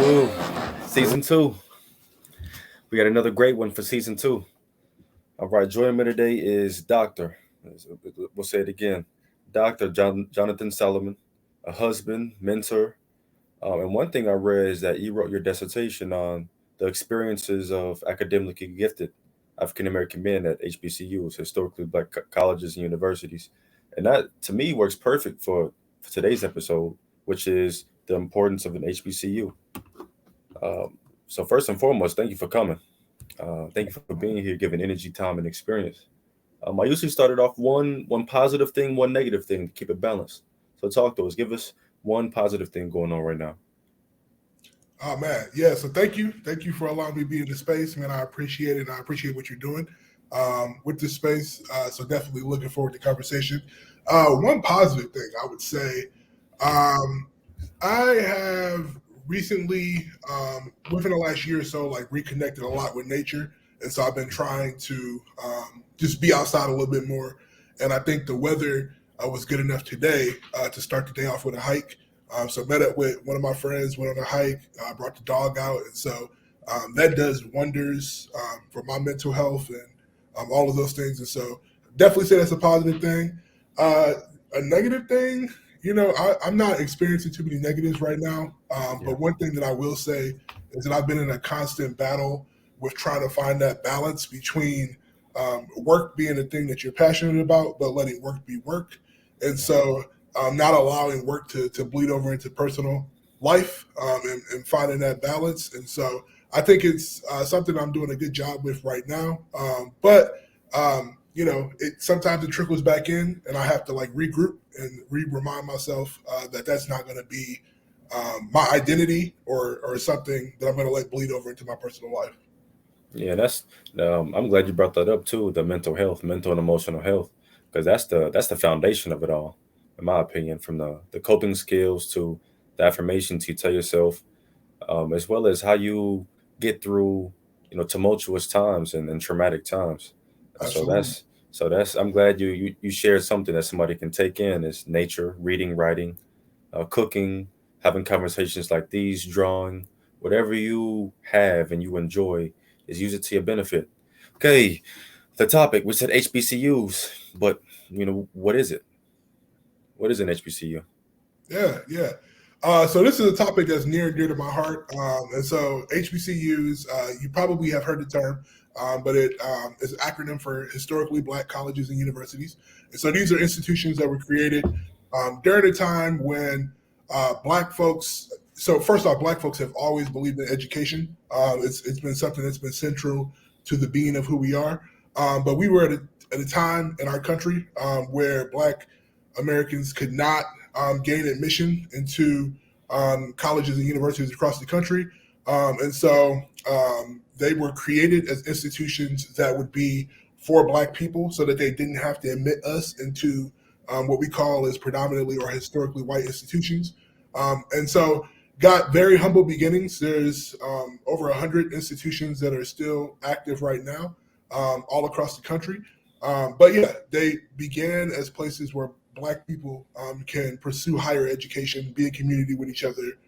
Ooh, season two. We got another great one for season two. All right, joining me today is Doctor. We'll say it again, Doctor Jonathan Solomon, a husband, mentor, and one thing I read is that you wrote your dissertation on the experiences of academically gifted African American men at HBCUs, historically black colleges and universities, and that to me works perfect for today's episode, which is the importance of an HBCU. Um, so first and foremost, thank you for coming. Thank you for being here, giving energy, time, and experience. I usually started off one positive thing, one negative thing to keep it balanced. So talk to us. Give us one positive thing going on right now. Oh man, yeah. So thank you for allowing me to be in the space, man. I appreciate it, and I appreciate what you're doing with this space. So definitely looking forward to conversation. One positive thing I would say, um, I have recently, within the last year or so, like reconnected a lot with nature, and so I've been trying to just be outside a little bit more. And I think the weather was good enough today to start the day off with a hike. So met up with one of my friends, went on a hike, brought the dog out, and so that does wonders for my mental health and all of those things. And so definitely say that's a positive thing. Uh, a negative thing, I'm not experiencing too many negatives right now. Yeah. But one thing that I will say is that I've been in a constant battle with trying to find that balance between work being the thing that you're passionate about, but letting work be work. And so not allowing work to bleed over into personal life and finding that balance. And so I think it's something I'm doing a good job with right now. But it sometimes it trickles back in, and I have to like regroup and remind myself that that's not going to be my identity or something that I'm going to let bleed over into my personal life. Yeah, that's. I'm glad you brought that up too. The mental health, mental and emotional health, because that's the foundation of it all, in my opinion. From the coping skills to the affirmations you tell yourself, as well as how you get through, tumultuous times and traumatic times. So Absolutely. that's. I'm glad you shared something that somebody can take in is nature, reading, writing, cooking, having conversations like these, drawing, whatever you have and you enjoy, is use it to your benefit. Okay, the topic we said HBCUs, but what is it? What is an HBCU? Yeah. So this is a topic that's near and dear to my heart. And so HBCUs, you probably have heard the term, but it is an acronym for Historically Black Colleges and Universities. And so these are institutions that were created during a time when Black folks. So first off, Black folks have always believed in education. It's been something that's been central to the being of who we are. But we were at a time in our country where Black Americans could not gain admission into colleges and universities across the country. And so they were created as institutions that would be for Black people so that they didn't have to admit us into what we call as predominantly or historically white institutions. And so got very humble beginnings. There's over 100 institutions that are still active right now all across the country. But yeah, they began as places where Black people can pursue higher education, be in community with each other,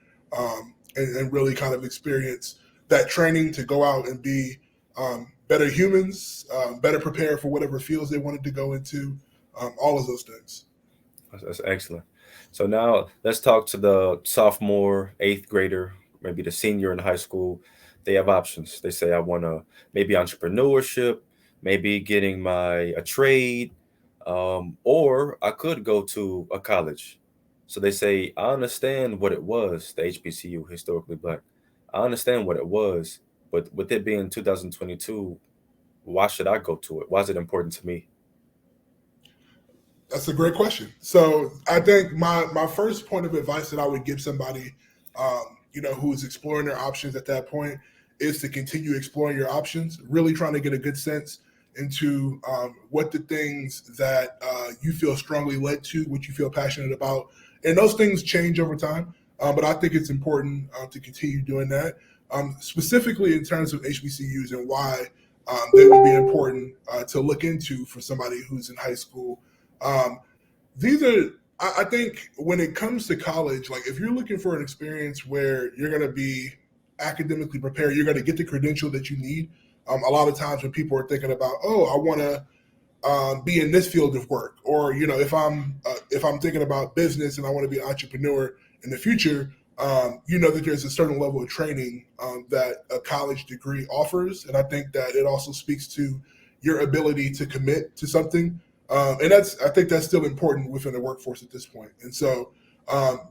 and really kind of experience that training to go out and be better humans, better prepared for whatever fields they wanted to go into, all of those things. That's excellent. So now let's talk to the sophomore, eighth grader, maybe the senior in high school. They have options. They say, I want to maybe entrepreneurship, maybe getting my a trade, or I could go to a college. So they say, I understand what it was, the HBCU, historically black. I understand what it was, but with it being 2022, why should I go to it? Why is it important to me? That's a great question. So I think my first point of advice that I would give somebody, who's exploring their options at that point, is to continue exploring your options. Really trying to get a good sense into what the things that you feel strongly led to, what you feel passionate about, and those things change over time. But I think it's important to continue doing that, specifically in terms of HBCUs and why they would be important to look into for somebody who's in high school. Um, these are, I think, when it comes to college, like if you're looking for an experience where you're going to be academically prepared, you're going to get the credential that you need. A lot of times when people are thinking about, oh, I want to be in this field of work, or if I'm thinking about business and I want to be an entrepreneur in the future, that there's a certain level of training that a college degree offers, and I think that it also speaks to your ability to commit to something, and I think that's still important within the workforce at this point. And so,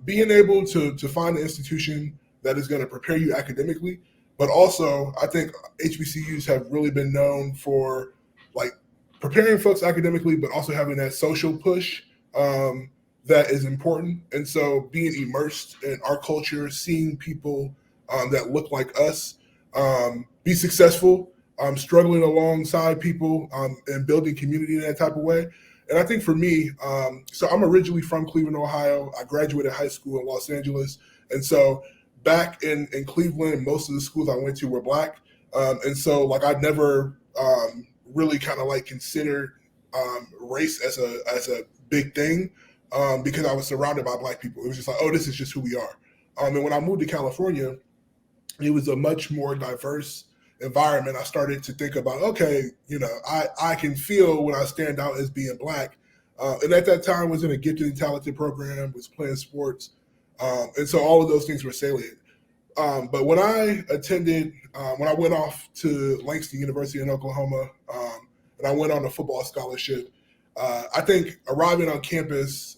being able to find an institution that is going to prepare you academically, but also I think HBCUs have really been known for like preparing folks academically, but also having that social push that is important. And so being immersed in our culture, seeing people that look like us be successful, struggling alongside people and building community in that type of way. And I think for me, so I'm originally from Cleveland, Ohio. I graduated high school in Los Angeles. And so back in Cleveland, most of the schools I went to were Black. And so like I never really kind of like considered race as a big thing because I was surrounded by Black people. It was just like, oh, this is just who we are. And when I moved to California, it was a much more diverse environment. I started to think about, okay, I can feel when I stand out as being Black. And at that time was in a gifted and talented program, was playing sports. And so all of those things were salient. But when I when I went off to LANGSTON University in Oklahoma, and I went on a football scholarship, I think arriving on campus,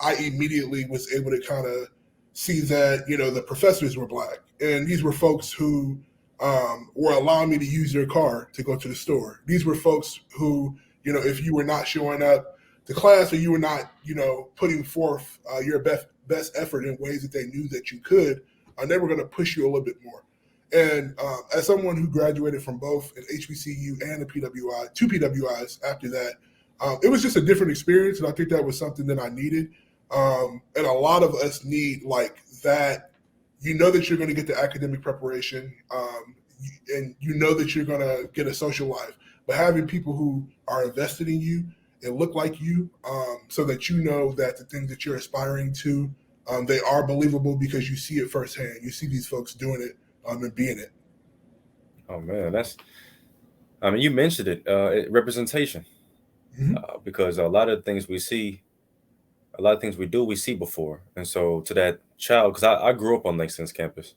I immediately was able to kind of see that, the professors were Black. And these were folks who were allowing me to use their car to go to the store. These were folks who, if you were not showing up to class or you were not, putting forth your best effort in ways that they knew that you could, they were going to push you a little bit more. And as someone who graduated from both an HBCU and a PWI, 2 PWIs after that, it was just a different experience. And I think that was something that I needed. And a lot of us need like that. That you're going to get the academic preparation and that you're going to get a social life. But having people who are invested in you and look like you so that that the things that you're aspiring to, they are believable because you see it firsthand. You see these folks doing it and being it. Oh man, you mentioned it, representation, because a lot of things we see, a lot of things we do, we see before. And so to that child, because I grew up on LANGSTON's campus,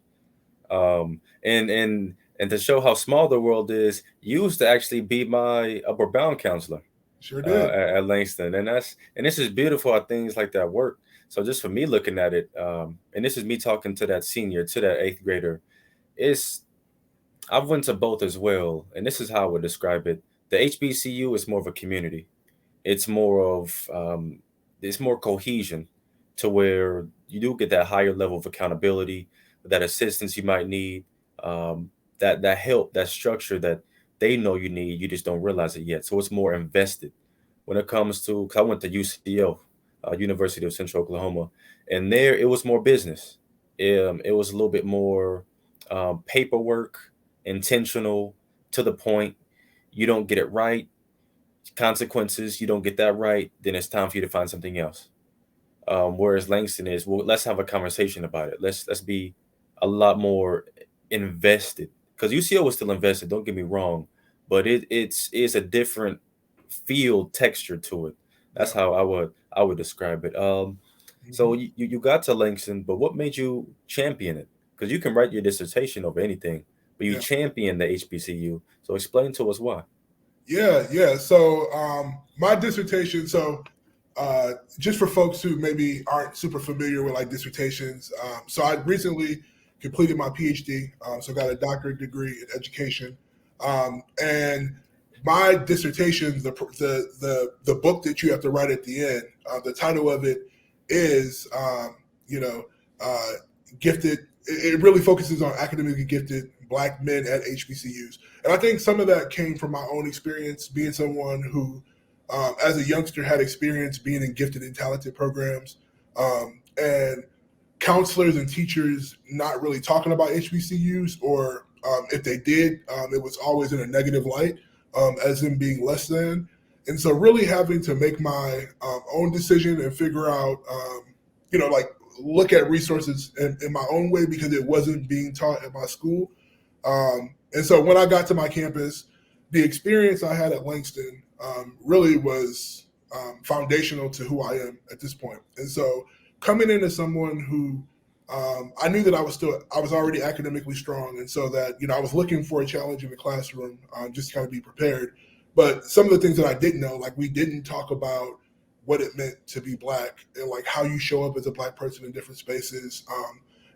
and to show how small the world is, you used to actually be my upper bound counselor. Sure did. At LANGSTON, and this is beautiful how things like that work. So just for me looking at it, and this is me talking to that senior, to that 8th grader, I've went to both as well, and this is how I would describe it. The HBCU is more of a community. It's more cohesion, to where you do get that higher level of accountability, that assistance you might need, that help, that structure that they know you need. You just don't realize it yet. So it's more invested when it comes to. Because I went to UCO, University of Central Oklahoma, and there it was more business. It was a little bit more paperwork, intentional, to the point. You don't get it right, consequences. You don't get that right, then it's time for you to find something else. Whereas LANGSTON is, well, let's have a conversation about it. Let's be a lot more invested, because UCO was still invested. Don't get me wrong, but it's a different feel, texture to it. That's how I would describe it. So you got to LANGSTON, but what made you champion it? Because you can write your dissertation over anything, but you champion the HBCU. So explain to us why. Yeah. So my dissertation. So just for folks who maybe aren't super familiar with like dissertations, so I recently completed my PhD. So I got a doctorate degree in education, and my dissertation, the book that you have to write at the end, the title of it is, gifted. It really focuses on academically gifted Black men at HBCUs. And I think some of that came from my own experience, being someone who, as a youngster, had experience being in gifted and talented programs, and counselors and teachers not really talking about HBCUs, or if they did, it was always in a negative light, as in being less than. And so really having to make my own decision and figure out, look at resources in my own way because it wasn't being taught at my school. And so when I got to my campus, the experience I had at LANGSTON really was foundational to who I am at this point. And so coming in as someone who I knew that I was already academically strong, and so that I was looking for a challenge in the classroom, just to kind of be prepared. But some of the things that I didn't know, like we didn't talk about what it meant to be Black and like how you show up as a Black person in different spaces.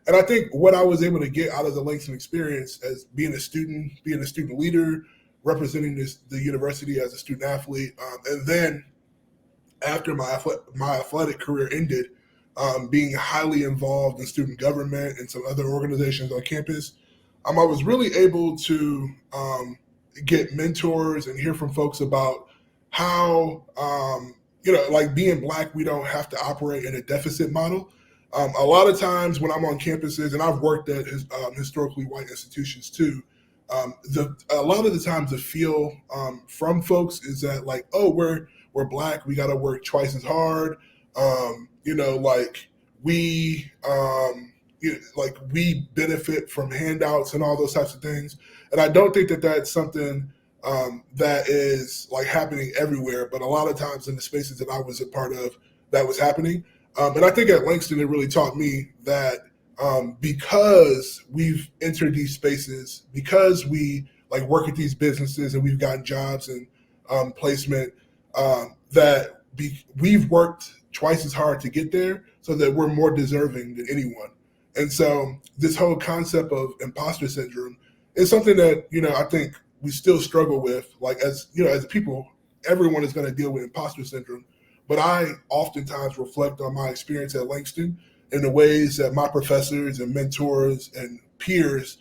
And I think what I was able to get out of the LANGSTON experience as being a student leader, representing the university as a student athlete, and then after my athletic career ended, being highly involved in student government and some other organizations on campus, I was really able to get mentors and hear from folks about how, like being Black, we don't have to operate in a deficit model. A lot of times when I'm on campuses, and I've worked at historically white institutions too, a lot of the times the feel from folks is that like, oh, we're Black, we got to work twice as hard. We benefit from handouts and all those types of things. And I don't think that that's something that is like happening everywhere, but a lot of times in the spaces that I was a part of, that was happening. And I think at LANGSTON, it really taught me that because we've entered these spaces, because we like work at these businesses and we've gotten jobs and placement, we've worked twice as hard to get there, so that we're more deserving than anyone. And so this whole concept of imposter syndrome is something that, I think we still struggle with. Like as people, everyone is going to deal with imposter syndrome. But I oftentimes reflect on my experience at LANGSTON in the ways that my professors and mentors and peers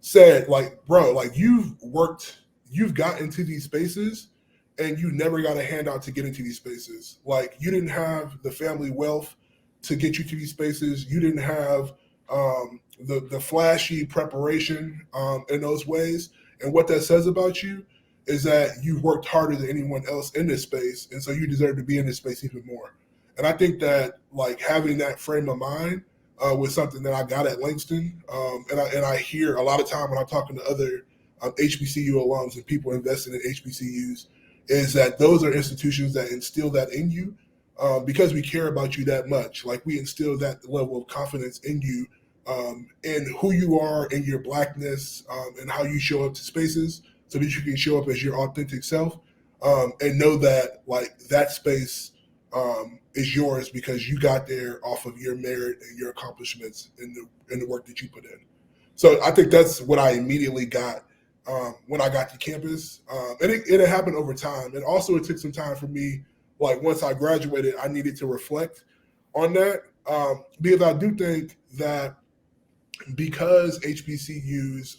said, like, bro, like you've got into these spaces and you never got a handout to get into these spaces. Like you didn't have the family wealth to get you to these spaces. You didn't have the flashy preparation in those ways. And what that says about you is that you've worked harder than anyone else in this space. And so you deserve to be in this space even more. And I think that like having that frame of mind was something that I got at LANGSTON. And I hear a lot of time when I'm talking to other HBCU alums and people invested in HBCUs, is that those are institutions that instill that in you because we care about you that much. Like we instill that level of confidence in you, in who you are, in your Blackness, and how you show up to spaces, so that you can show up as your authentic self, and know that like that space is yours because you got there off of your merit and your accomplishments and the work that you put in. So I think that's what I immediately got when I got to campus. And it happened over time. And also it took some time for me, like once I graduated, I needed to reflect on that, because I do think that because HBCUs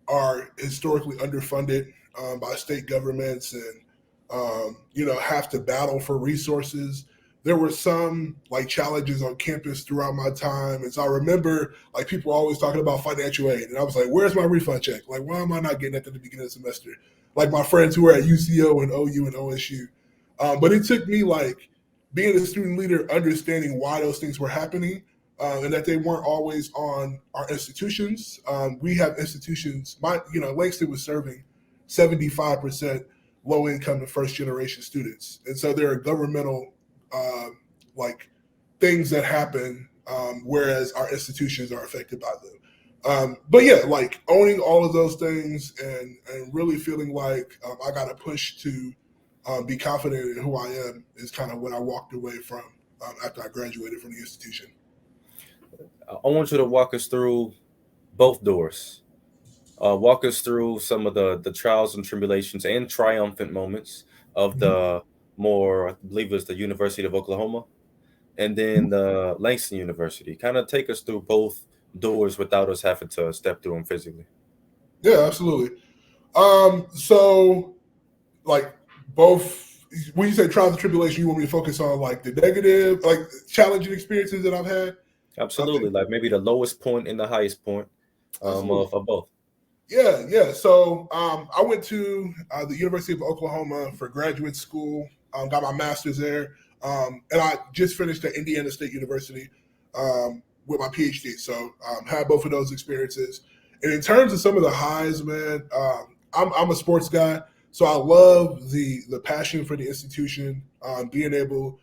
are historically underfunded by state governments and have to battle for resources, there were some like challenges on campus throughout my time. And so I remember like people always talking about financial aid. And I was like, where's my refund check? Like, why am I not getting that at the beginning of the semester? Like my friends who were at UCO and OU and OSU. But it took me like being a student leader, understanding why those things were happening, and that they weren't always on our institutions. We have institutions, LANGSTON was serving 75% low income and first generation students. And so there are governmental like things that happen, whereas our institutions are affected by them. But yeah, like owning all of those things and really feeling like I got to push to be confident in who I am is kind of what I walked away from after I graduated from the institution. I want you to walk us through both doors. Walk us through some of the trials and tribulations and triumphant moments of the more, I believe it was the University of Oklahoma, and then the Langston University. Kind of take us through both doors without us having to step through them physically. Yeah, absolutely. So like both, when you say trials and tribulation, you want me to focus on like the negative, like challenging experiences that I've had? Absolutely. Like maybe the lowest point and the highest point of both. Yeah. So I went to the University of Oklahoma for graduate school, got my master's there, and I just finished at Indiana State University. with my PhD. So had both of those experiences. And in terms of some of the highs, man, I'm a sports guy. So I love the passion for the institution, being able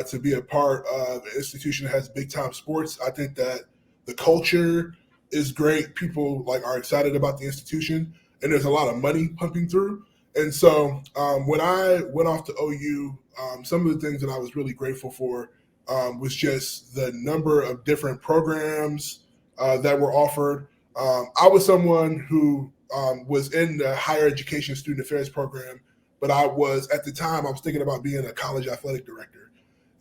to be a part of an institution that has big time sports. I think that the culture is great. People like are excited about the institution, and there's a lot of money pumping through. And so when I went off to OU, some of the things that I was really grateful for was just the number of different programs that were offered. I was someone who was in the higher education student affairs program, but I was thinking about being a college athletic director.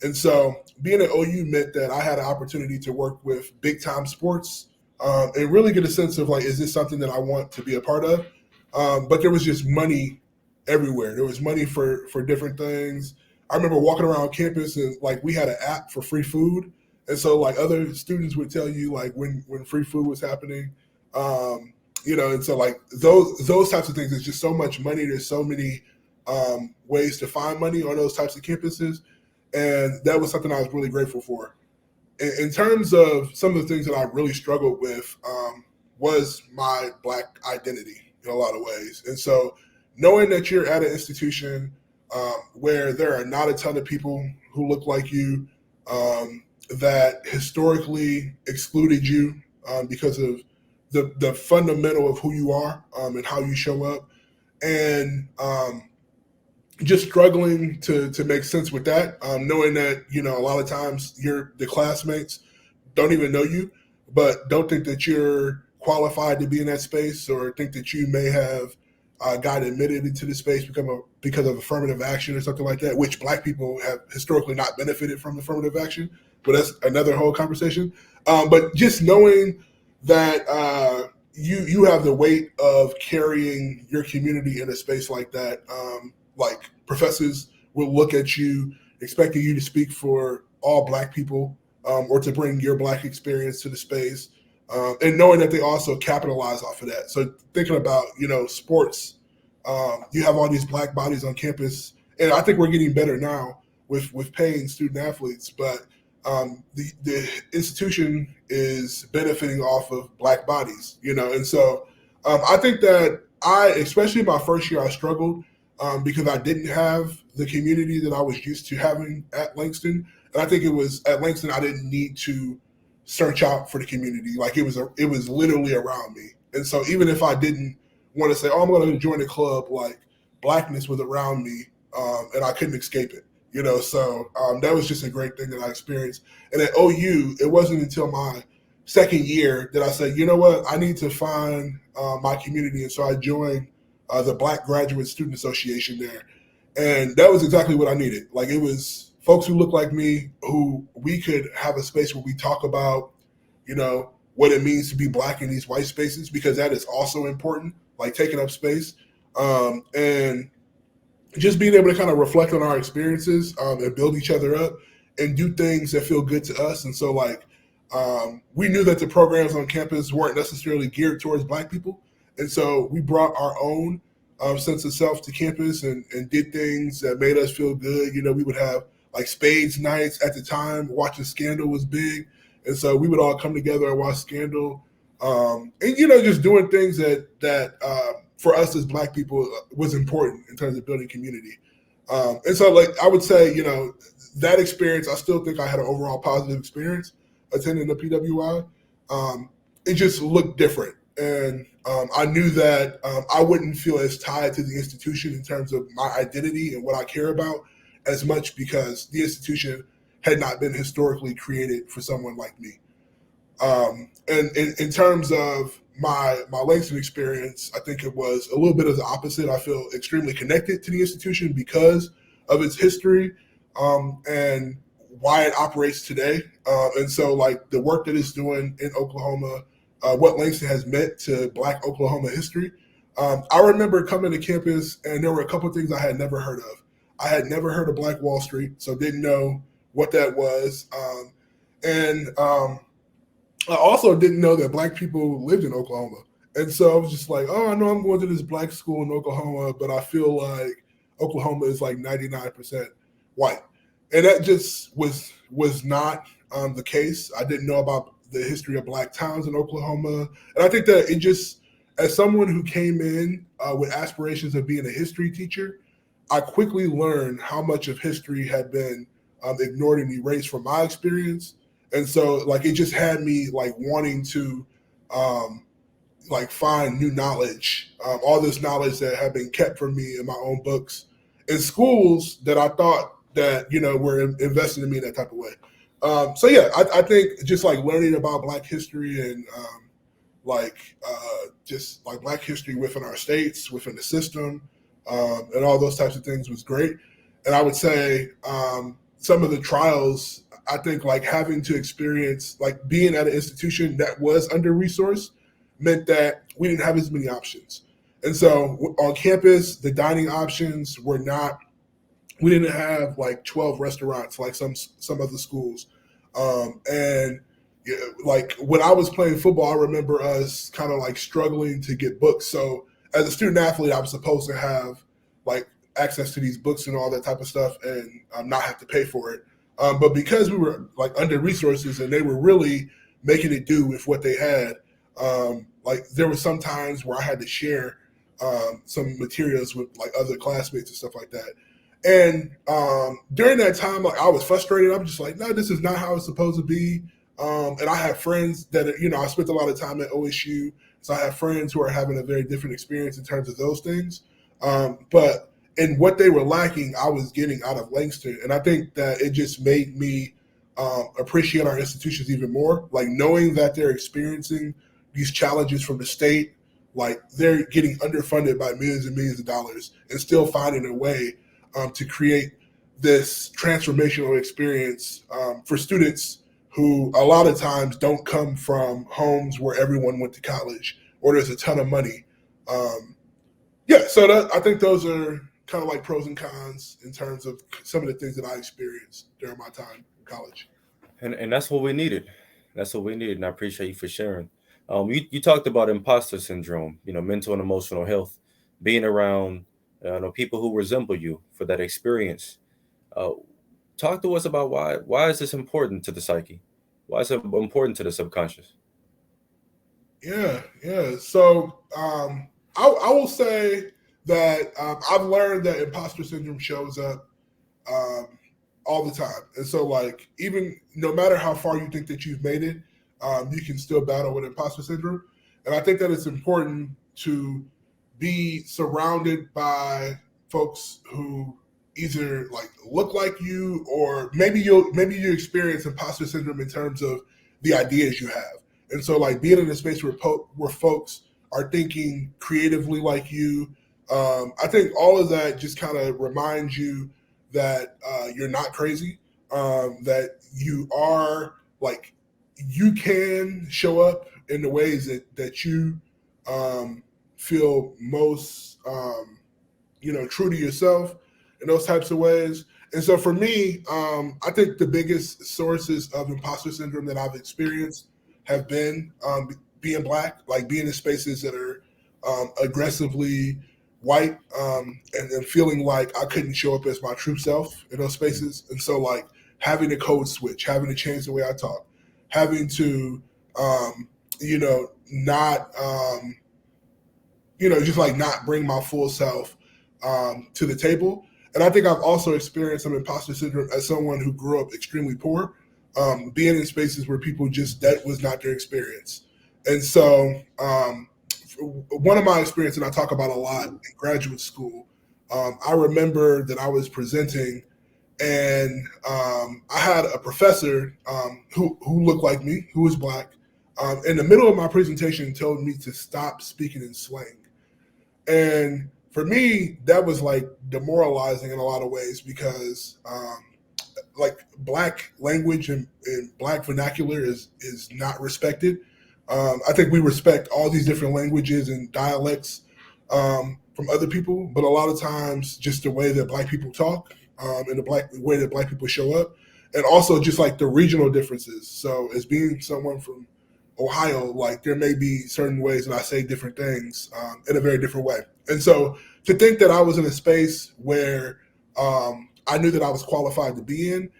And so being at OU meant that I had an opportunity to work with big time sports and really get a sense of like, is this something that I want to be a part of? But there was just money everywhere. There was money for different things. I remember walking around campus and like we had an app for free food. And so like other students would tell you like when free food was happening, and so like those types of things, there's just so much money. There's so many ways to find money on those types of campuses. And that was something I was really grateful for. In terms of some of the things that I really struggled with was my Black identity in a lot of ways. And so knowing that you're at an institution where there are not a ton of people who look like you, that historically excluded you because of the fundamental of who you are and how you show up, and just struggling to make sense with that, knowing that, a lot of times the classmates don't even know you, but don't think that you're qualified to be in that space or think that you may have got admitted into the space because of affirmative action or something like that, which Black people have historically not benefited from affirmative action, but that's another whole conversation. But just knowing that you have the weight of carrying your community in a space like that, like professors will look at you expecting you to speak for all Black people or to bring your Black experience to the space, and knowing that they also capitalize off of that. So thinking about, sports, you have all these Black bodies on campus, and I think we're getting better now with paying student athletes, but the institution is benefiting off of Black bodies, and so I think that especially my first year, I struggled because I didn't have the community that I was used to having at LANGSTON. And I think it was at LANGSTON, I didn't need to search out for the community. Like it was literally around me. And so even if I didn't want to say, oh, I'm going to join a club, like Blackness was around me and I couldn't escape it, So that was just a great thing that I experienced. And at OU, it wasn't until my second year that I said, you know what, I need to find my community. And so I joined the Black Graduate Student Association there. And that was exactly what I needed. Like it was folks who look like me, who we could have a space where we talk about, what it means to be Black in these white spaces, because that is also important, like taking up space. And just being able to kind of reflect on our experiences and build each other up and do things that feel good to us. And so like, we knew that the programs on campus weren't necessarily geared towards Black people. And so we brought our own sense of self to campus and did things that made us feel good. We would have like spades nights at the time. Watching Scandal was big. And so we would all come together and watch Scandal. And, just doing things that for us as Black people was important in terms of building community. And so like I would say, that experience, I still think I had an overall positive experience attending the PWI. It just looked different. And I knew that I wouldn't feel as tied to the institution in terms of my identity and what I care about as much because the institution had not been historically created for someone like me. And in terms of my LANGSTON experience, I think it was a little bit of the opposite. I feel extremely connected to the institution because of its history and why it operates today. And so like the work that it's doing in Oklahoma, what LANGSTON has meant to Black Oklahoma history. I remember coming to campus and there were a couple of things I had never heard of. I had never heard of Black Wall Street, so didn't know what that was. And I also didn't know that Black people lived in Oklahoma. And so I was just like, oh, I know I'm going to this Black school in Oklahoma, but I feel like Oklahoma is like 99% white. And that just was not the case. I didn't know about the history of Black towns in Oklahoma. And I think that it just, as someone who came in with aspirations of being a history teacher, I quickly learned how much of history had been ignored and erased from my experience. And so like it just had me like wanting to like find new knowledge, all this knowledge that had been kept from me in my own books in schools that I thought that, you know, were invested in me in that type of way. So yeah, I think just like learning about Black history and just like Black history within our states, within the system, and all those types of things was great. And I would say some of the trials, I think like having to experience, like being at an institution that was under-resourced meant that we didn't have as many options. And so on campus, the dining options were not, we didn't have like 12 restaurants like some other schools. And yeah, like when I was playing football, I remember us kind of like struggling to get books. So as a student athlete, I was supposed to have like access to these books and all that type of stuff and not have to pay for it. But because we were like under resources and they were really making it do with what they had, like there were some times where I had to share some materials with like other classmates and stuff like that. And during that time, like I was frustrated. I'm just like, no, this is not how it's supposed to be. And I have friends that, you know, I spent a lot of time at OSU. So I have friends who are having a very different experience in terms of those things. But in what they were lacking, I was getting out of LANGSTON. And I think that it just made me appreciate our institutions even more. Like knowing that they're experiencing these challenges from the state, like they're getting underfunded by millions and millions of dollars and still finding a way to create this transformational experience for students who a lot of times don't come from homes where everyone went to college or there's a ton of money. So I think those are kind of like pros and cons in terms of some of the things that I experienced during my time in college. And that's what we needed. That's what we needed, and I appreciate you for sharing. You talked about imposter syndrome, you know, mental and emotional health, being around people who resemble you for that experience. Uh, Talk to us about why is this important to the psyche? Why is it important to the subconscious? Yeah. So I will say that I've learned that imposter syndrome shows up um, all the time. And so, like, even no matter how far you think that you've made it, you can still battle with imposter syndrome. And I think that it's important to be surrounded by folks who either like look like you or maybe you experience imposter syndrome in terms of the ideas you have. And so like being in a space where folks are thinking creatively like you, I think all of that just kind of reminds you that you're not crazy, that you are like you can show up in the ways that you feel most true to yourself in those types of ways. And so for me, I think the biggest sources of imposter syndrome that I've experienced have been being Black, like being in spaces that are aggressively white, and then feeling like I couldn't show up as my true self in those spaces. And so like having to code switch, having to change the way I talk, having to, not, just like not bring my full self to the table. And I think I've also experienced some imposter syndrome as someone who grew up extremely poor, being in spaces where people just, that was not their experience. And so one of my experiences, and I talk about a lot in graduate school, I remember that I was presenting and I had a professor who looked like me, who was Black, in the middle of my presentation told me to stop speaking in slang. And for me, that was like demoralizing in a lot of ways because like Black language and Black vernacular is not respected. I think we respect all these different languages and dialects from other people, but a lot of times just the way that Black people talk and the way that Black people show up, and also just like the regional differences. So as being someone from Ohio, like there may be certain ways that I say different things in a very different way. And so to think that I was in a space where I knew that I was qualified to be in,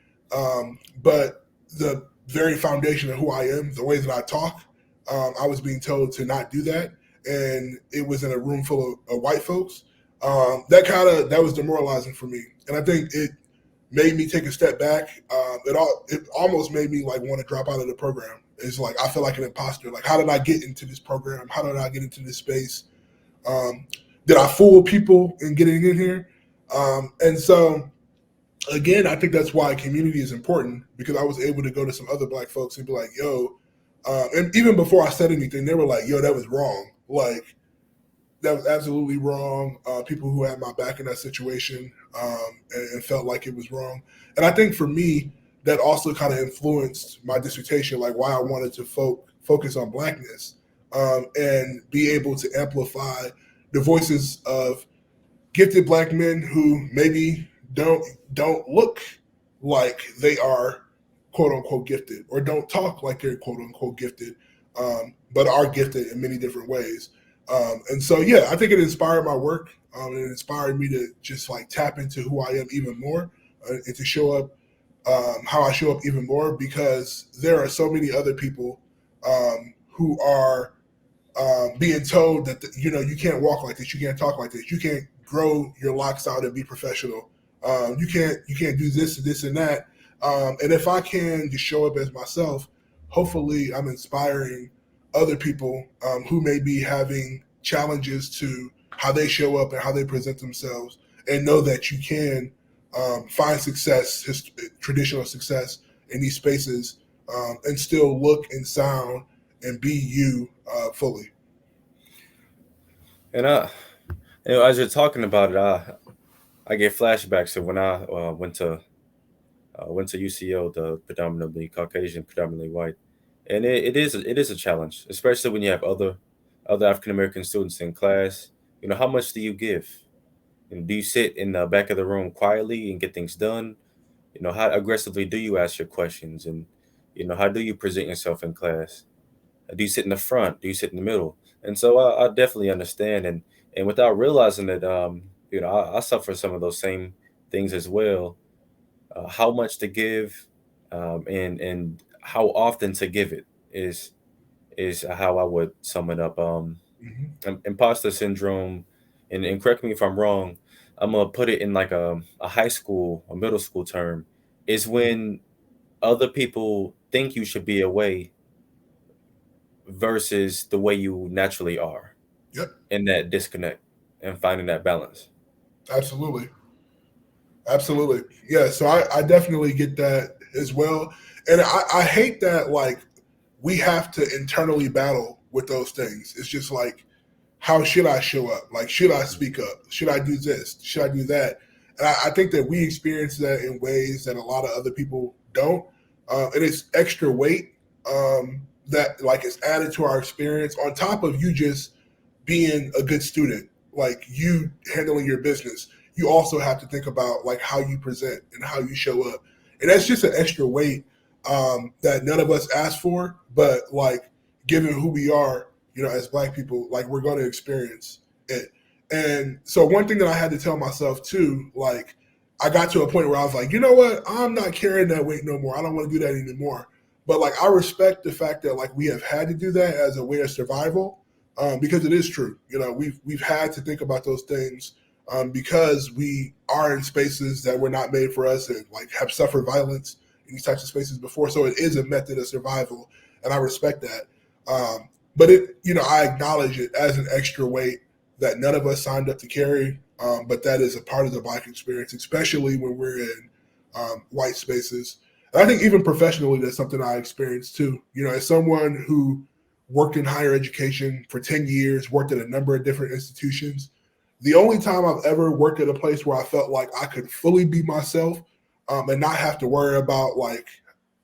but the very foundation of who I am, the way that I talk. I was being told to not do that, and it was in a room full of white folks. That was demoralizing for me, and I think it made me take a step back. It almost made me like want to drop out of the program. It's like I feel like an imposter. Like, how did I get into this program? How did I get into this space? Did I fool people in getting in here? And so, again, I think that's why community is important, because I was able to go to some other Black folks and be like, yo, and even before I said anything, they were like, yo, that was wrong. Like, that was absolutely wrong. People who had my back in that situation and felt like it was wrong. And I think for me, that also kind of influenced my dissertation, like why I wanted to focus on Blackness and be able to amplify the voices of gifted Black men who maybe don't look like they are quote unquote gifted, or don't talk like they're quote unquote gifted, but are gifted in many different ways. And so, yeah, I think it inspired my work. It inspired me to just like tap into who I am even more and to show up how I show up even more, because there are so many other people who are being told that, you can't walk like this, you can't talk like this, you can't grow your locks out and be professional. You can't do this and that. And if I can just show up as myself, hopefully I'm inspiring other people who may be having challenges to how they show up and how they present themselves, and know that you can find success, traditional success in these spaces, and still look and sound and be you fully. And as you're talking about it, I get flashbacks to when I went to UCO, the predominantly Caucasian, predominantly white, and it is a challenge, especially when you have other African American students in class. How much do you give? Do you sit in the back of the room quietly and get things done? How aggressively do you ask your questions, and how do you present yourself in class? Do you sit in the front? Do you sit in the middle? And so I definitely understand, and without realizing that, I suffer some of those same things as well. How much to give, and how often to give it is how I would sum it up. Mm-hmm. Imposter syndrome, and correct me if I'm wrong. I'm gonna put it in like a high school or middle school term. Is when other people think you should be a way versus the way you naturally are, Yep, and that disconnect and finding that balance. absolutely. Absolutely. Yeah. So I definitely get that as well. And I hate that, like, we have to internally battle with those things. It's just like, how should I show up? Like, should I speak up? Should I do this? Should I do that? And I think that we experience that in ways that a lot of other people don't. And it's extra weight that like is added to our experience on top of you just being a good student, like you handling your business. You also have to think about like how you present and how you show up. And that's just an extra weight that none of us asked for, but like given who we are, as Black people, like we're going to experience it. And so one thing that I had to tell myself too, like I got to a point where I was like, you know what, I'm not carrying that weight no more. I don't want to do that anymore. But like I respect the fact that like we have had to do that as a way of survival, because it is true. We've had to think about those things because we are in spaces that were not made for us and like have suffered violence in these types of spaces before. So it is a method of survival, and I respect that. But I acknowledge it as an extra weight that none of us signed up to carry, but that is a part of the Black experience, especially when we're in white spaces. And I think even professionally, that's something I experienced too. As someone who worked in higher education for 10 years, worked at a number of different institutions, the only time I've ever worked at a place where I felt like I could fully be myself and not have to worry about like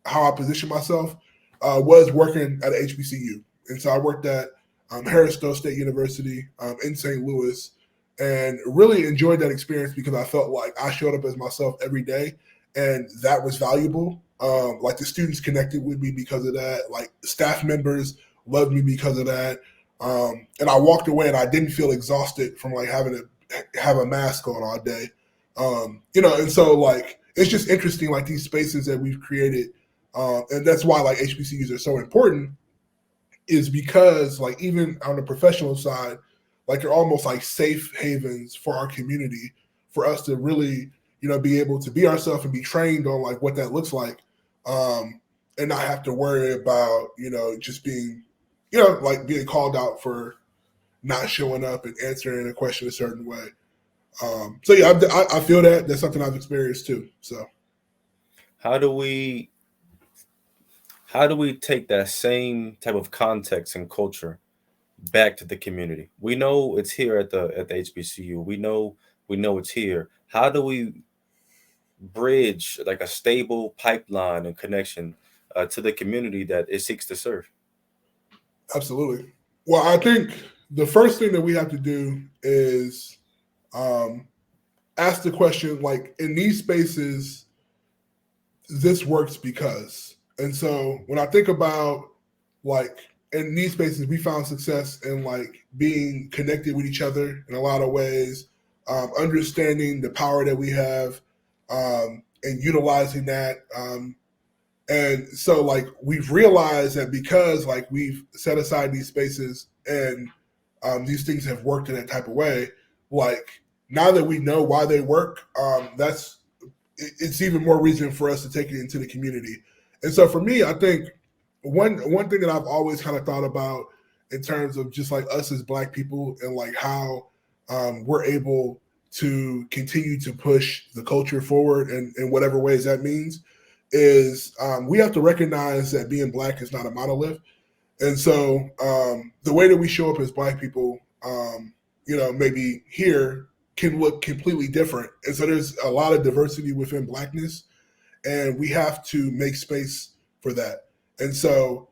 how I position myself was working at a HBCU. And so I worked at Harris-Stowe State University in St. Louis, and really enjoyed that experience because I felt like I showed up as myself every day, and that was valuable. Like the students connected with me because of that. Like staff members loved me because of that. And I walked away and I didn't feel exhausted from like having to have a mask on all day. And so like it's just interesting, like these spaces that we've created And that's why like HBCUs are so important, is because like even on the professional side, like they're almost like safe havens for our community, for us to really, be able to be ourselves and be trained on like what that looks like, and not have to worry about, just being, like being called out for not showing up and answering a question a certain way. So yeah, I feel that that's something I've experienced too. So How do we take that same type of context and culture back to the community? We know it's here at the HBCU. We know it's here. How do we bridge like a stable pipeline and connection to the community that it seeks to serve? absolutely. Well, I think the first thing that we have to do is um, ask the question, like in these spaces, this works because. And so when I think about like in these spaces, we found success in like being connected with each other in a lot of ways, understanding the power that we have, and utilizing that. And so like we've realized that because like we've set aside these spaces and these things have worked in that type of way, like now that we know why they work, it's even more reason for us to take it into the community. And so for me, I think one thing that I've always kind of thought about in terms of just like us as Black people and like how we're able to continue to push the culture forward in whatever ways that means is we have to recognize that being Black is not a monolith. And so the way that we show up as Black people, maybe here can look completely different. And so there's a lot of diversity within Blackness, and we have to make space for that. And so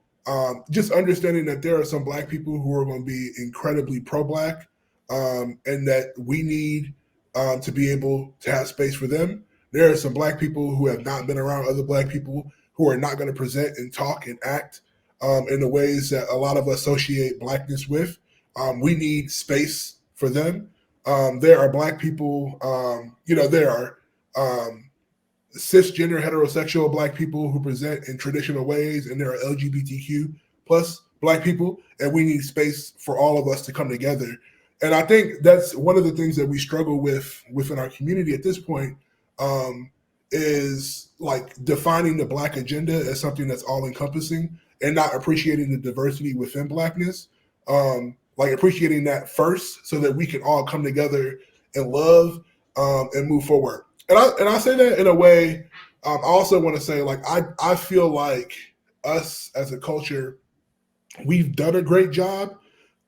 just understanding that there are some Black people who are going to be incredibly pro-Black, and that we need to be able to have space for them. There are some Black people who have not been around other Black people who are not going to present and talk and act in the ways that a lot of us associate Blackness with. We need space for them. There are Black people, there are cisgender heterosexual Black people who present in traditional ways, and there are LGBTQ plus Black people, and we need space for all of us to come together. And I think that's one of the things that we struggle with within our community at this point, is like defining the Black agenda as something that's all encompassing and not appreciating the diversity within Blackness. Like appreciating that first so that we can all come together and love and move forward. And I say that in a way, I also want to say like I feel like us as a culture, we've done a great job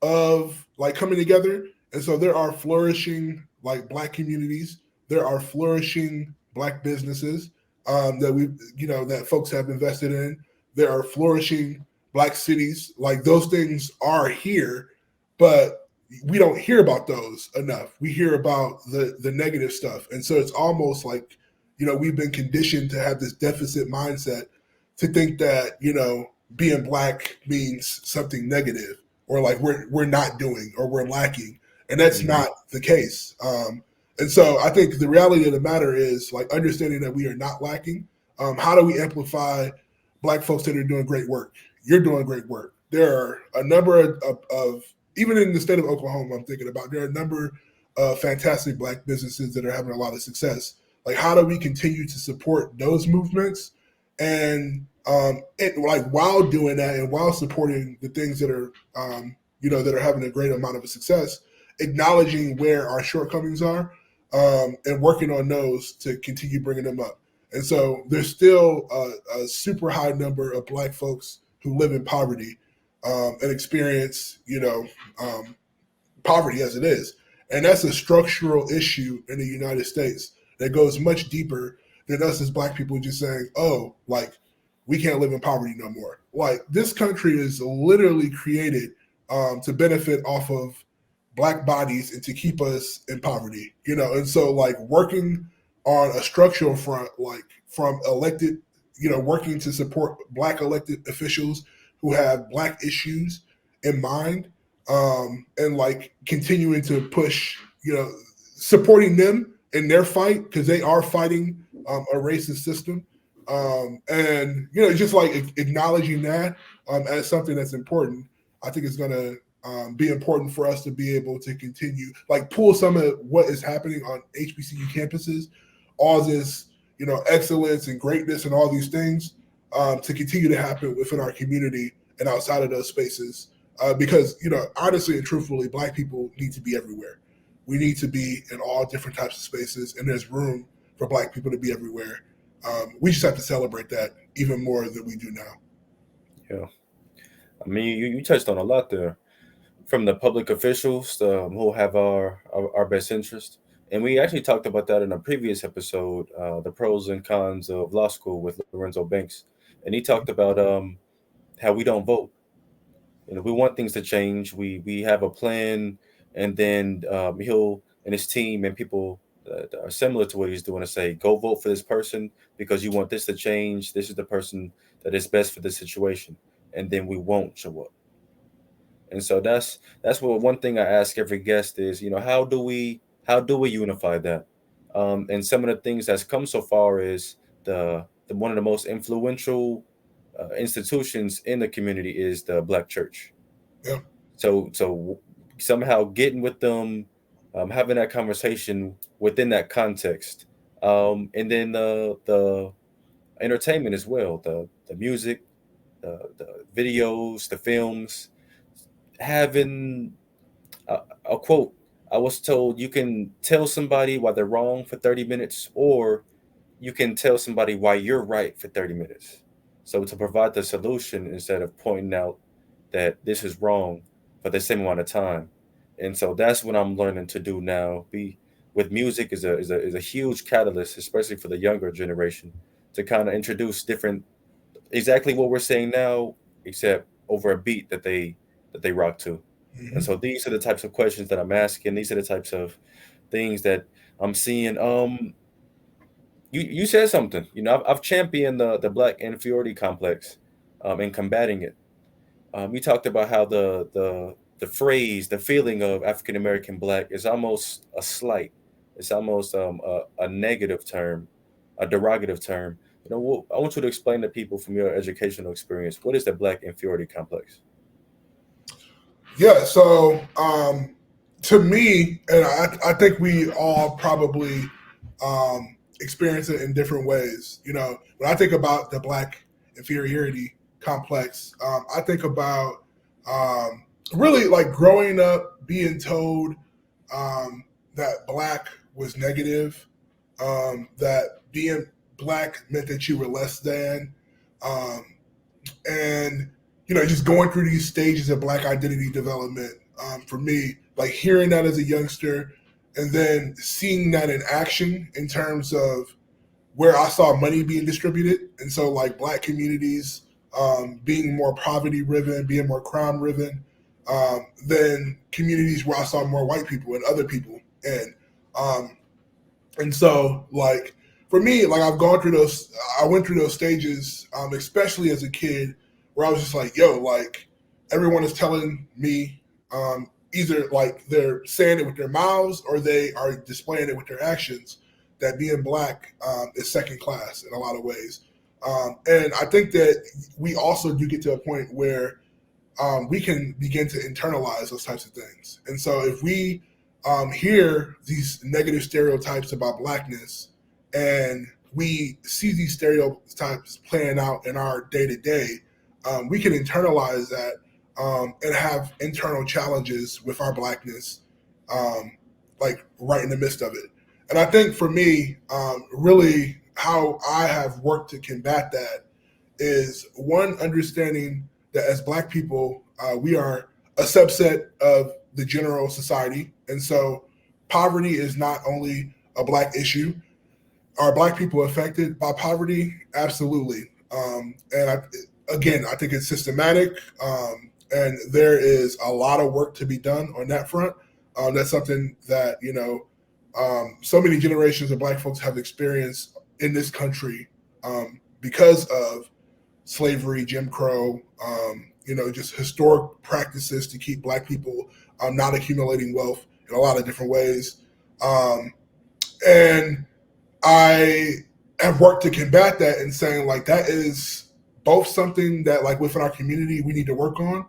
of like coming together. And so there are flourishing like Black communities. There are flourishing Black businesses that that folks have invested in. There are flourishing Black cities. Like those things are here, but we don't hear about those enough. We hear about the negative stuff. And so it's almost like, we've been conditioned to have this deficit mindset to think that, being Black means something negative, or like we're not doing or we're lacking. And that's not the case. And so I think the reality of the matter is like understanding that we are not lacking. How do we amplify Black folks that are doing great work? You're doing great work. There are a number of even in the state of Oklahoma, I'm thinking about, there are a number of fantastic Black businesses that are having a lot of success. Like, how do we continue to support those movements? And like while doing that and while supporting the things that are, that are having a great amount of success, acknowledging where our shortcomings are, and working on those to continue bringing them up. And so there's still a super high number of Black folks who live in poverty and experience, poverty as it is. And that's a structural issue in the United States that goes much deeper than us as Black people just saying, oh, like, we can't live in poverty no more. Like, this country is literally created to benefit off of Black bodies and to keep us in poverty, And so, like, working on a structural front, like from elected, working to support Black elected officials who have Black issues in mind, and like continuing to push, supporting them in their fight because they are fighting a racist system, And just like acknowledging that as something that's important, I think it's going to be important for us to be able to continue, like pull some of what is happening on HBCU campuses, all this, excellence and greatness and all these things to continue to happen within our community and outside of those spaces. Because, honestly and truthfully, Black people need to be everywhere. We need to be in all different types of spaces, and there's room for Black people to be everywhere. We just have to celebrate that even more than we do now. Yeah. I mean, you touched on a lot there, from the public officials who have our best interest. And we actually talked about that in a previous episode, the pros and cons of law school with Lorenzo Banks. And he talked about how we don't vote. We want things to change. We have a plan, and then he'll and his team and people that are similar to what he's doing to say, go vote for this person because you want this to change. This is the person that is best for the situation, and then we won't show up. And so that's what one thing I ask every guest is, how do we unify that? And some of the things that's come so far is the one of the most influential institutions in the community is the Black church. Yeah. So somehow getting with them, having that conversation within that context, and then the entertainment as well, the music, the videos, the films, having a quote. I was told you can tell somebody why they're wrong for 30 minutes, or you can tell somebody why you're right for 30 minutes. So to provide the solution instead of pointing out that this is wrong for the same amount of time. And so that's what I'm learning to do now. Be with music is a huge catalyst, especially for the younger generation, to kind of introduce different, exactly what we're saying now, except over a beat that they rock to. And Mm-hmm. so these are the types of questions that I'm asking. These are the types of things that I'm seeing. You said something. I've championed the Black inferiority complex, in combating it. You talked about how the phrase, the feeling of African American Black is almost a slight. It's almost a negative term, a derogative term. I want you to explain to people from your educational experience, what is the Black inferiority complex? Yeah. So to me, and I think we all probably experience it in different ways. When I think about the Black inferiority complex, I think about really like growing up being told that Black was negative, that being Black meant that you were less than. Um, and just going through these stages of Black identity development, for me, like hearing that as a youngster and then seeing that in action in terms of where I saw money being distributed, and so like Black communities being more poverty riven, being more crime riven, than communities where I saw more white people and other people. Um, and so, like, for me, like, I went through those stages, especially as a kid, where I was just like, yo, like, everyone is telling me either like they're saying it with their mouths or they are displaying it with their actions, that being Black is second class in a lot of ways. And I think that we also do get to a point where we can begin to internalize those types of things. And so if we hear these negative stereotypes about Blackness and we see these stereotypes playing out in our day to day, we can internalize that and have internal challenges with our Blackness, um, like right in the midst of it. And I think for me, really how I have worked to combat that is one, understanding that as Black people, we are a subset of the general society. And so poverty is not only a Black issue. Are Black people affected by poverty? Absolutely. Again, I think it's systematic, and there is a lot of work to be done on that front. That's something that, so many generations of Black folks have experienced in this country because of slavery, Jim Crow, just historic practices to keep Black people not accumulating wealth in a lot of different ways. And I have worked to combat that and saying like that is both something that like within our community we need to work on,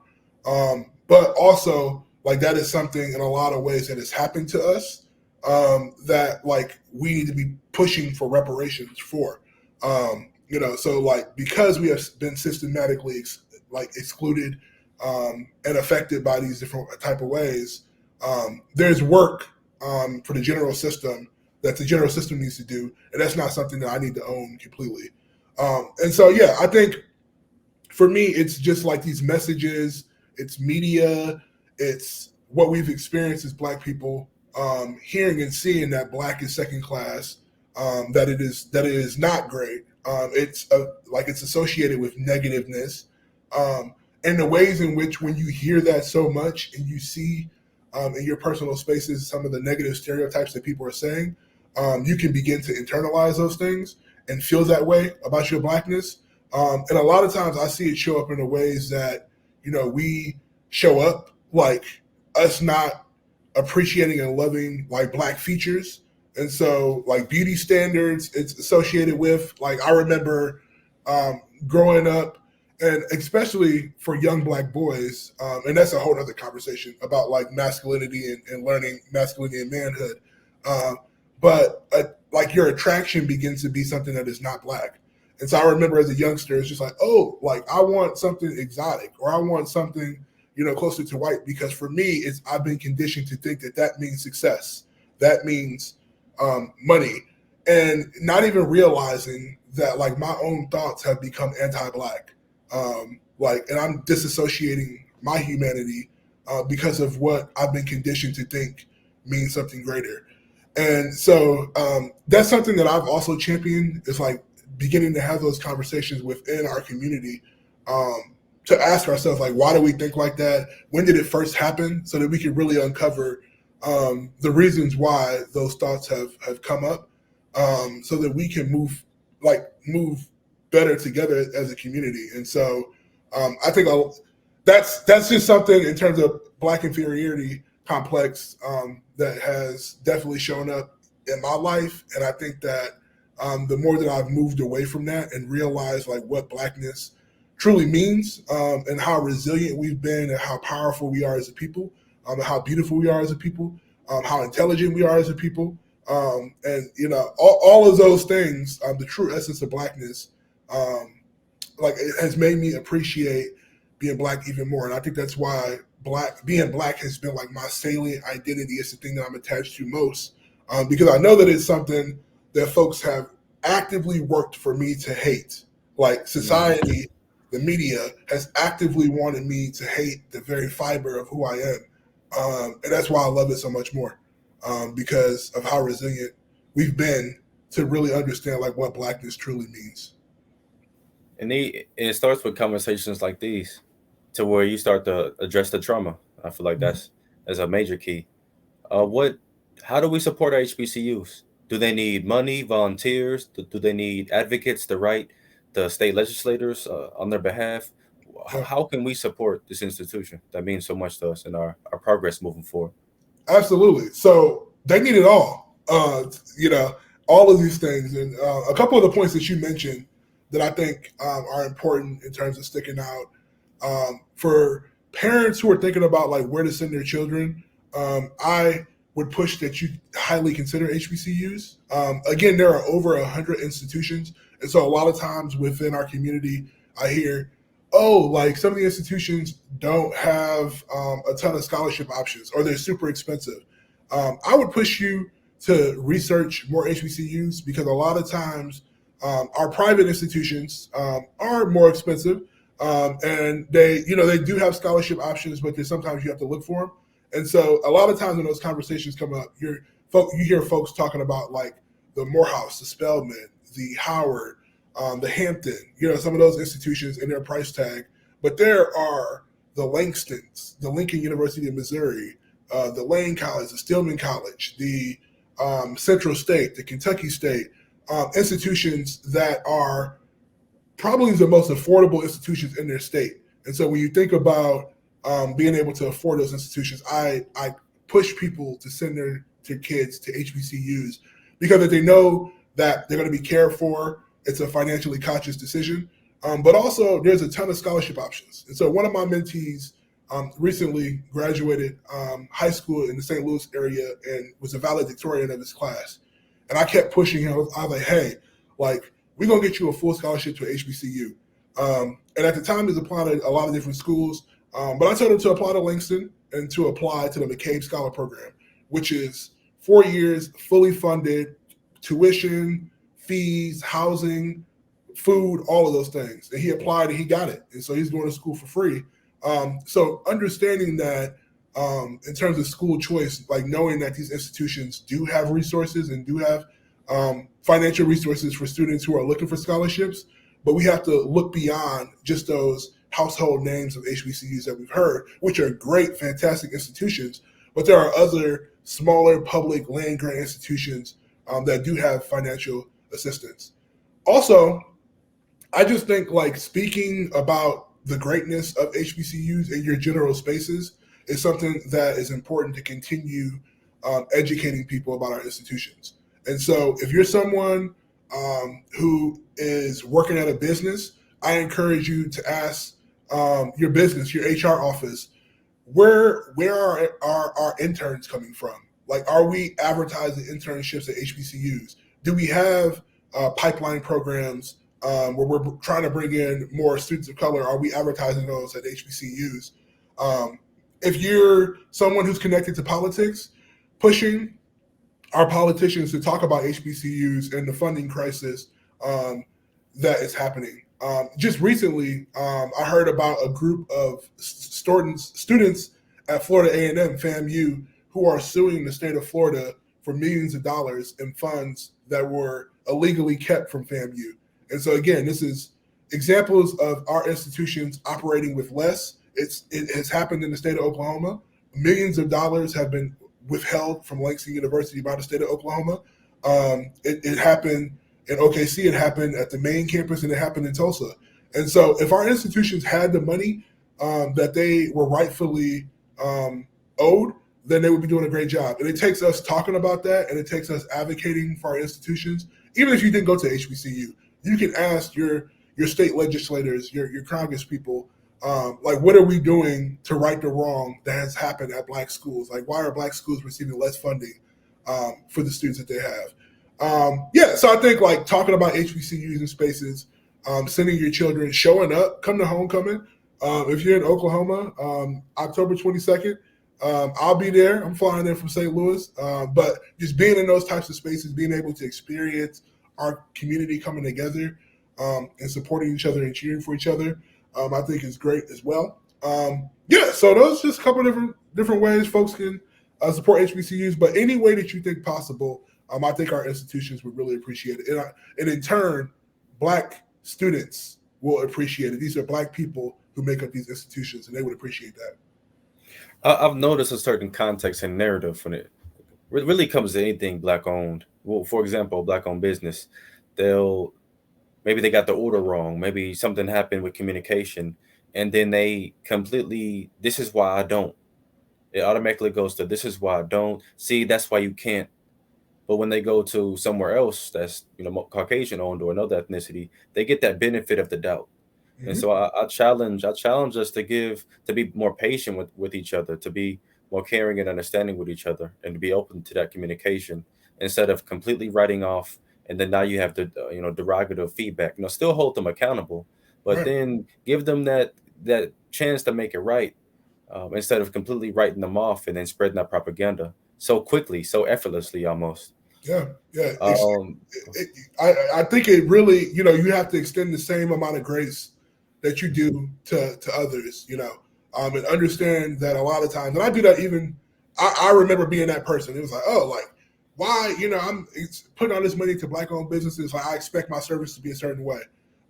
but also like that is something in a lot of ways that has happened to us, that like we need to be pushing for reparations for. So like because we have been systematically excluded and affected by these different type of ways, there's work for the general system that the general system needs to do, and that's not something that I need to own completely. And so, yeah, I think for me, it's just like these messages, it's media, it's what we've experienced as Black people, hearing and seeing that Black is second class, that it is not great. It's associated with negativeness, and the ways in which when you hear that so much and you see in your personal spaces some of the negative stereotypes that people are saying, you can begin to internalize those things and feel that way about your Blackness. And a lot of times I see it show up in the ways that, we show up, like us not appreciating and loving like Black features. And so like beauty standards, it's associated with, like, I remember growing up, and especially for young Black boys, and that's a whole other conversation about like masculinity and learning masculinity and manhood. But like your attraction begins to be something that is not Black. And so I remember as a youngster, it's just like, oh, like I want something exotic, or I want something, closer to white, because for me, I've been conditioned to think that means success, that means money, and not even realizing that like my own thoughts have become anti-Black, and I'm disassociating my humanity because of what I've been conditioned to think means something greater. And so that's something that I've also championed, is like beginning to have those conversations within our community, to ask ourselves, like, why do we think like that? When did it first happen? So that we can really uncover the reasons why those thoughts have come up, so that we can move better together as a community. And so I think that's just something in terms of Black inferiority complex that has definitely shown up in my life. And I think that the more that I've moved away from that and realized like what Blackness truly means, and how resilient we've been, and how powerful we are as a people, and how beautiful we are as a people, how intelligent we are as a people, and all of those things, the true essence of Blackness, it has made me appreciate being Black even more. And I think that's why being Black has been like my salient identity. It's the thing that I'm attached to most, because I know that it's something that folks have actively worked for me to hate. Like society, the media has actively wanted me to hate the very fiber of who I am. And that's why I love it so much more, because of how resilient we've been to really understand like what Blackness truly means. And it starts with conversations like these, to where you start to address the trauma. I feel like that's a major key. How do we support our HBCUs? Do they need money, volunteers? Do they need advocates to write the state legislators on their behalf? How can we support this institution that means so much to us in our progress moving forward? Absolutely. So they need it all. All of these things. And a couple of the points that you mentioned that I think are important in terms of sticking out, for parents who are thinking about like where to send their children, I would push that you highly consider HBCUs. Again, there are over 100 institutions. And so a lot of times within our community, I hear, oh, like some of the institutions don't have a ton of scholarship options, or they're super expensive. I would push you to research more HBCUs, because a lot of times our private institutions are more expensive, and they do have scholarship options, but sometimes you have to look for them. And so a lot of times when those conversations come up, you hear folks talking about like the Morehouse, the Spelman, the Howard, the Hampton, some of those institutions and their price tag. But there are the LANGSTONs, the Lincoln University of Missouri, the Lane College, the Stillman College, the Central State, the Kentucky State, institutions that are probably the most affordable institutions in their state. And so when you think about being able to afford those institutions, I push people to send their kids to HBCUs, because if they know that they're going to be cared for. It's a financially conscious decision. But also, there's a ton of scholarship options. And so one of my mentees recently graduated high school in the St. Louis area and was a valedictorian of his class. And I kept pushing him. I was like, hey, like, we're going to get you a full scholarship to HBCU. And at the time, he was applying to a lot of different schools. But I told him to apply to LANGSTON and to apply to the McCabe Scholar Program, which is 4 years, fully funded, tuition, fees, housing, food, all of those things. And he applied and he got it. And so he's going to school for free. So understanding that in terms of school choice, like knowing that these institutions do have resources and do have financial resources for students who are looking for scholarships, but we have to look beyond just those household names of HBCUs that we've heard, which are great, fantastic institutions, but there are other smaller public land grant institutions that do have financial assistance. Also, I just think like speaking about the greatness of HBCUs in your general spaces is something that is important to continue educating people about our institutions. And so if you're someone who is working at a business, I encourage you to ask your business, your HR office, where are our interns coming from? Like, are we advertising internships at HBCUs? Do we have pipeline programs where we're trying to bring in more students of color? Are we advertising those at HBCUs? If you're someone who's connected to politics, pushing our politicians to talk about HBCUs and the funding crisis that is happening. Just recently, I heard about a group of students at Florida A&M, FAMU, who are suing the state of Florida for millions of dollars in funds that were illegally kept from FAMU. And so again, this is examples of our institutions operating with less. It has happened in the state of Oklahoma. Millions of dollars have been withheld from Langston University by the state of Oklahoma. It happened in OKC, it happened at the main campus, and it happened in Tulsa. And so if our institutions had the money that they were rightfully owed, then they would be doing a great job. And it takes us talking about that, and it takes us advocating for our institutions. Even if you didn't go to HBCU, you can ask your state legislators, your Congress people, like, what are we doing to right the wrong that has happened at Black schools? Like, why are Black schools receiving less funding for the students that they have? So I think like talking about HBCUs and spaces, sending your children, showing up, come to homecoming. If you're in Oklahoma, October 22nd, I'll be there. I'm flying in from St. Louis. But just being in those types of spaces, being able to experience our community coming together and supporting each other and cheering for each other, I think is great as well. So those just a couple of different ways folks can support HBCUs, but any way that you think possible, I think our institutions would really appreciate it. And in turn, Black students will appreciate it. These are Black people who make up these institutions, and they would appreciate that. I've noticed a certain context and narrative when it really comes to anything Black owned. Well, for example, Black owned business, maybe they got the order wrong. Maybe something happened with communication, and then they completely, this is why I don't. It automatically goes to, this is why I don't. See, that's why you can't. But when they go to somewhere else that's Caucasian owned or another ethnicity, they get that benefit of the doubt. Mm-hmm. And so I challenge us to be more patient with each other, to be more caring and understanding with each other, and to be open to that communication instead of completely writing off. And then now you have the derogative feedback. Still hold them accountable, but Right. then give them that chance to make it right, instead of completely writing them off and then spreading that propaganda so quickly, so effortlessly, almost. Yeah. Um, I think it really, you have to extend the same amount of grace that you do to others, and understand that a lot of times, and I do that even, I remember being that person. It was like, oh, like, why, I'm putting all this money to Black owned businesses. Like, I expect my service to be a certain way.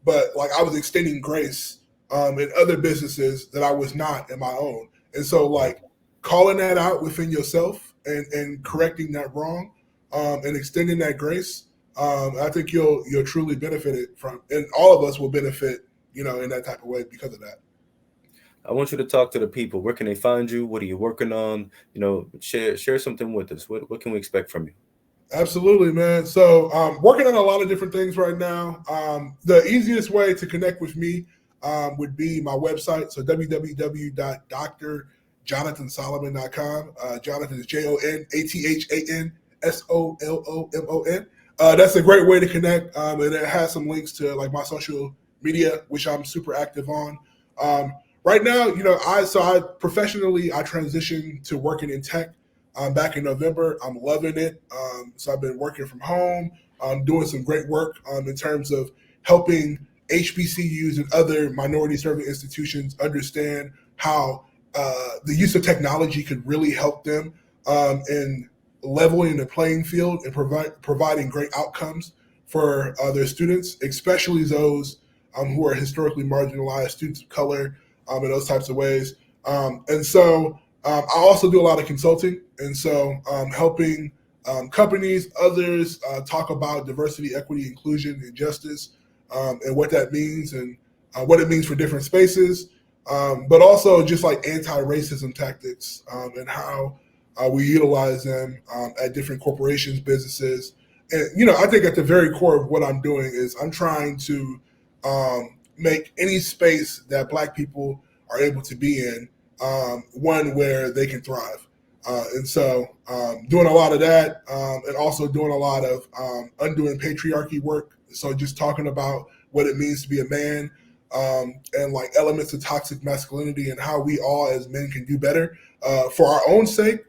But like, I was extending grace in other businesses that I was not in my own. And so like calling that out within yourself and correcting that wrong, and extending that grace, I think you'll truly benefit it from, and all of us will benefit, in that type of way because of that. I want you to talk to the people. Where can they find you? What are you working on? Share something with us. What can we expect from you? Absolutely, man. So, working on a lot of different things right now. The easiest way to connect with me would be my website. So, www.drjonathansolomon.com. Jonathan is JONATHANSOLOMON. That's a great way to connect, and it has some links to like my social media, which I'm super active on. Um, right now, I professionally I transitioned to working in tech back in November. I'm loving it. So I've been working from home, doing some great work in terms of helping HBCUs and other minority serving institutions understand how the use of technology could really help them in leveling the playing field and providing great outcomes for their students, especially those who are historically marginalized, students of color, in those types of ways. I also do a lot of consulting, and so helping companies, others talk about diversity, equity, inclusion, and justice, and what that means, and what it means for different spaces, but also just like anti-racism tactics and how we utilize them at different corporations, businesses. And I think at the very core of what I'm doing is I'm trying to make any space that Black people are able to be in one where they can thrive. Doing a lot of that, and also doing a lot of undoing patriarchy work. So just talking about what it means to be a man, and like elements of toxic masculinity and how we all as men can do better for our own sake,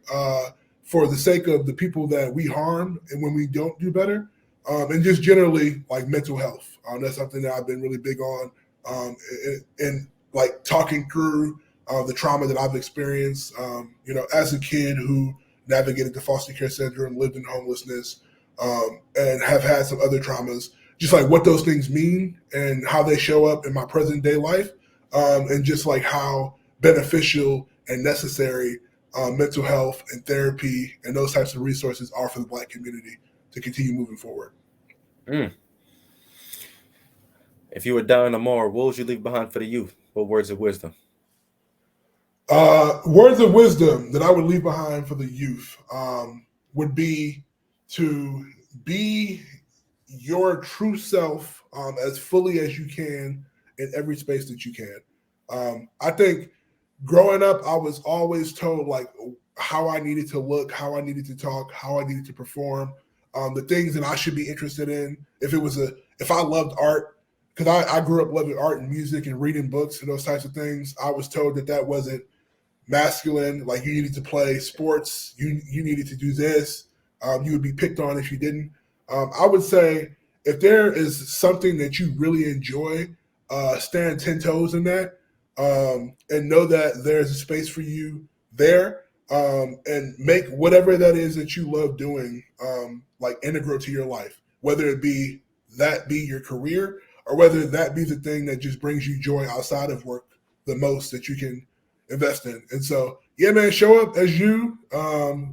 for the sake of the people that we harm, and when we don't do better, and just generally like mental health. That's something that I've been really big on, and like talking through the trauma that I've experienced, as a kid who navigated the foster care syndrome, lived in homelessness, and have had some other traumas, just like what those things mean and how they show up in my present day life, and just like how beneficial and necessary mental health and therapy and those types of resources are for the Black community to continue moving forward. Mm. If you were dying tomorrow, what would you leave behind for the youth? What words of wisdom? Words of wisdom that I would leave behind for the youth would be to be your true self as fully as you can in every space that you can. I think growing up, I was always told like how I needed to look, how I needed to talk, how I needed to perform, the things that I should be interested in. If I loved art, because I grew up loving art and music and reading books and those types of things, I was told that that wasn't masculine. Like you needed to play sports, you needed to do this. You would be picked on if you didn't. I would say if there is something that you really enjoy, stand 10 toes in that, and know that there's a space for you there, and make whatever that is that you love doing like integral to your life, whether it be that be your career or whether that be the thing that just brings you joy outside of work the most that you can invest in. And so, yeah, man, show up as you,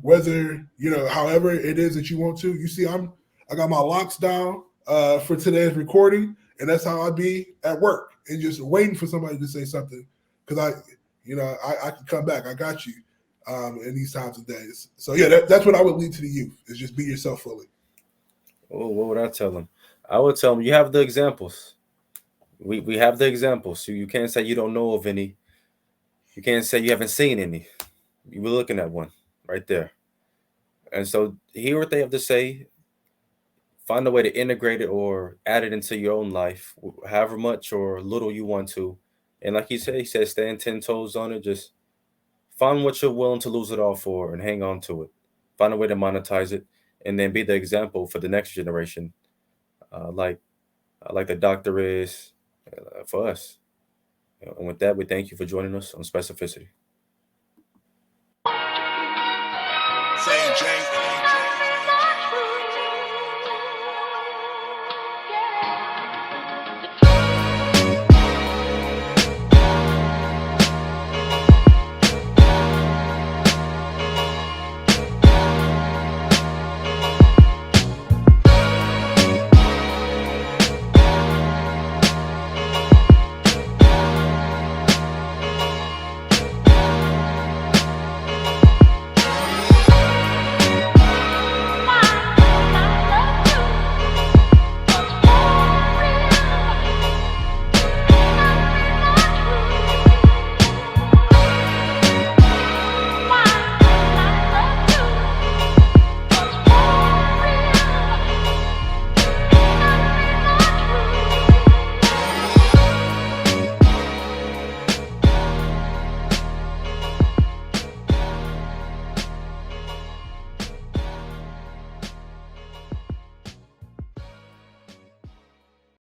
whether, however it is that you want to. You see, I got my locks down for today's recording, and that's how I be at work and just waiting for somebody to say something. Because I can come back. I got you in these times and days. So yeah, that's what I would lead to the youth is just be yourself fully. Oh, what would I tell them? I would tell them you have the examples. We have the examples. So you can't say you don't know of any. You can't say you haven't seen any. You were looking at one right there. And so hear what they have to say. Find a way to integrate it or add it into your own life, however much or little you want to. And like he said, stand 10 toes on it. Just find what you're willing to lose it all for and hang on to it. Find a way to monetize it, and then be the example for the next generation, like like the doctor is for us. And with that, we thank you for joining us on Specificity. Saying Jay.